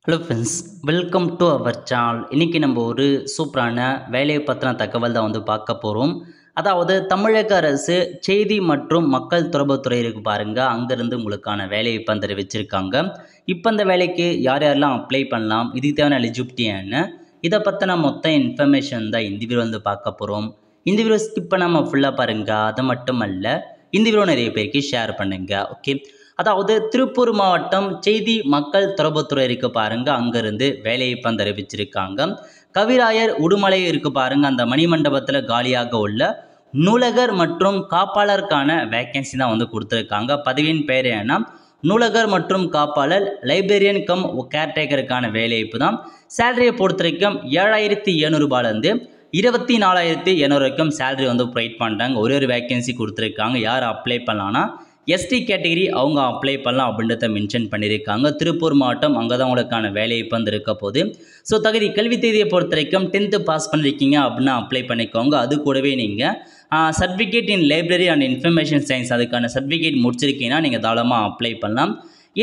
Hello friends, welcome to our channel. இன்றைக்கி நம்ம ஒரு சூப்பரான வேலையை பற்றின தகவல் தான் பார்க்க போகிறோம். அதாவது தமிழக அரசு செய்தி மற்றும் மக்கள் தொடர்புத்துறை இருக்குது பாருங்கள், அங்கேருந்து உங்களுக்கான வேலையை இப்போ தெரிவிச்சிருக்காங்க. இப்போ அந்த வேலைக்கு யார் யாரெல்லாம் அப்ளை பண்ணலாம், இதுக்கு தேவையான எலிஜிபிலிட்டி என்ன, இதை பற்றின மொத்த இன்ஃபர்மேஷன் தான் இந்த வீடியோ பார்க்க போகிறோம். இந்த வீடியோ ஸ்கிப் பண்ணாமல் ஃபுல்லாக பாருங்கள். அது மட்டும் அல்ல, இந்த வீடியோ நிறைய பேருக்கு ஷேர் பண்ணுங்கள். ஓகே, அதாவது திருப்பூர் மாவட்டம் செய்தி மக்கள் தொடர்புத்துறை இருக்கு பாருங்க, அங்கிருந்து வேலையை இப்போ தெரிவிச்சிருக்காங்க. கவிராயர் உடுமலை இருக்கு பாருங்க, அந்த மணிமண்டபத்தில் காலியாக உள்ள நூலகர் மற்றும் காப்பாளருக்கான வேக்கன்சி தான் கொடுத்துருக்காங்க. பதவியின் பெயர் ஏன்னா நூலகர் மற்றும் காப்பாளர், லைப்ரரியன் கம் கேர்டேக்கருக்கான வேலைவாய்ப்பு தான். சேலரியை பொறுத்த வரைக்கும் 7700 ரூபாயிலேருந்து 24,700 வரைக்கும் சேலரி ப்ரொவைட் பண்ணுறாங்க. ஒரு வேக்கன்சி கொடுத்துருக்காங்க. யார் அப்ளை பண்ணலான்னா எஸ்டி கேட்டகிரி அவங்க அப்ளை பண்ணலாம் அப்படின்றத மென்ஷன் பண்ணியிருக்காங்க. திருப்பூர் மாவட்டம் அங்கே தான் உங்களுக்கான வேலைவாய்ப்பு இருக்க போகுது. ஸோ தகுதி கல்வி தேதியை பொறுத்த வரைக்கும் 10th பாஸ் பண்ணியிருக்கீங்க அப்படின்னா அப்ளை பண்ணிக்கோங்க. அது கூடவே நீங்கள் certificate in library and information science அதுக்கான சர்டிஃபிகேட் முடிச்சிருக்கீங்கன்னா நீங்கள் தாராளமாக அப்ளை பண்ணலாம்.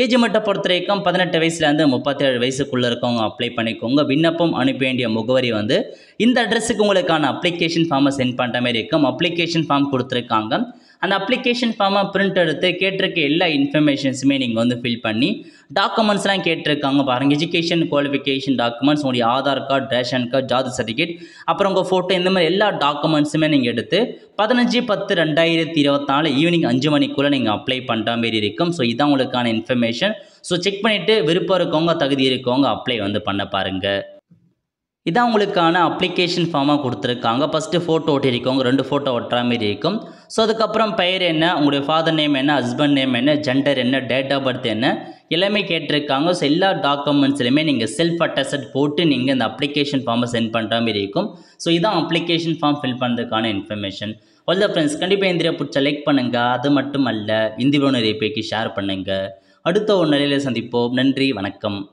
ஏஜ் மட்டும் பொறுத்த வரைக்கும் 18 வயசுலேருந்து 37 வயசுக்குள்ளே இருக்கவங்க அப்ளை பண்ணிக்கோங்க. விண்ணப்பம் அனுப்ப வேண்டிய முகவரி இந்த அட்ரஸுக்கு உங்களுக்கான அப்ளிகேஷன் ஃபார்மை சென்ட் பண்ணுற மாதிரி இருக்கும். அப்ளிகேஷன் ஃபார்ம் கொடுத்துருக்காங்க. அந்த அப்ளிகேஷன் ஃபார்மை பிரிண்ட் எடுத்து கேட்டிருக்க எல்லா இன்ஃபர்மேஷன்ஸுமே நீங்கள் ஃபில் பண்ணி டாக்குமெண்ட்ஸ்லாம் கேட்டிருக்காங்க பாருங்கள். எஜுகேஷன் குவாலிஃபிகேஷன் டாக்குமெண்ட்ஸ், உங்களுடைய ஆதார் கார்டு, ரேஷன் கார்டு, ஜாதி சர்டிஃபிகேட், அப்புறம் உங்கள் ஃபோட்டோ, இந்த மாதிரி எல்லா டாக்குமெண்ட்ஸுமே நீங்கள் எடுத்து 15/10/2024 ஈவினிங் 5 மணிக்குள்ளே நீங்கள் அப்ளை பண்ணுற மாரி இருக்கும். ஸோ இதான் உங்களுக்கான இன்ஃபர்மேஷன். ஸோ செக் பண்ணிவிட்டு விருப்பம் இருக்கவங்க, தகுதி இருக்கவங்க அப்ளை பண்ண பாருங்கள். இதான் உங்களுக்கான அப்ளிகேஷன் ஃபார்மாக கொடுத்துருக்காங்க. ஃபஸ்ட்டு ஃபோட்டோ ஒட்டியிருக்கவங்க 2 ஃபோட்டோ ஒட்டுற மாரி இருக்கும். ஸோ அதுக்கப்புறம் பெயர் என்ன, உங்களுடைய ஃபாதர் நேம் என்ன, ஹஸ்பண்ட் நேம் என்ன, ஜெண்டர் என்ன, டேட் ஆஃப் பர்த் என்ன, எல்லாமே கேட்டிருக்காங்க. ஸோ எல்லா டாக்குமெண்ட்ஸ்லையுமே நீங்கள் செல்ஃப் அட்டஸ்ட் போட்டு நீங்கள் இந்த அப்ளிகேஷன் ஃபார்மை சென்ட் பண்ணுற மாதிரி இருக்கும். ஸோ இதான் அப்ளிகேஷன் ஃபார்ம் ஃபில் பண்ணுறதுக்கான இன்ஃபர்மேஷன். ஆல் த ஃப்ரெண்ட்ஸ், கண்டிப்பாக இந்த வீடியோ பிடிச்ச லைக் பண்ணுங்கள். அது மட்டும் அல்ல, இந்த வீடியோ நிறைய பேருக்கு ஷேர் பண்ணுங்கள். அடுத்த ஒரு நிலையில் சந்திப்போம். நன்றி, வணக்கம்.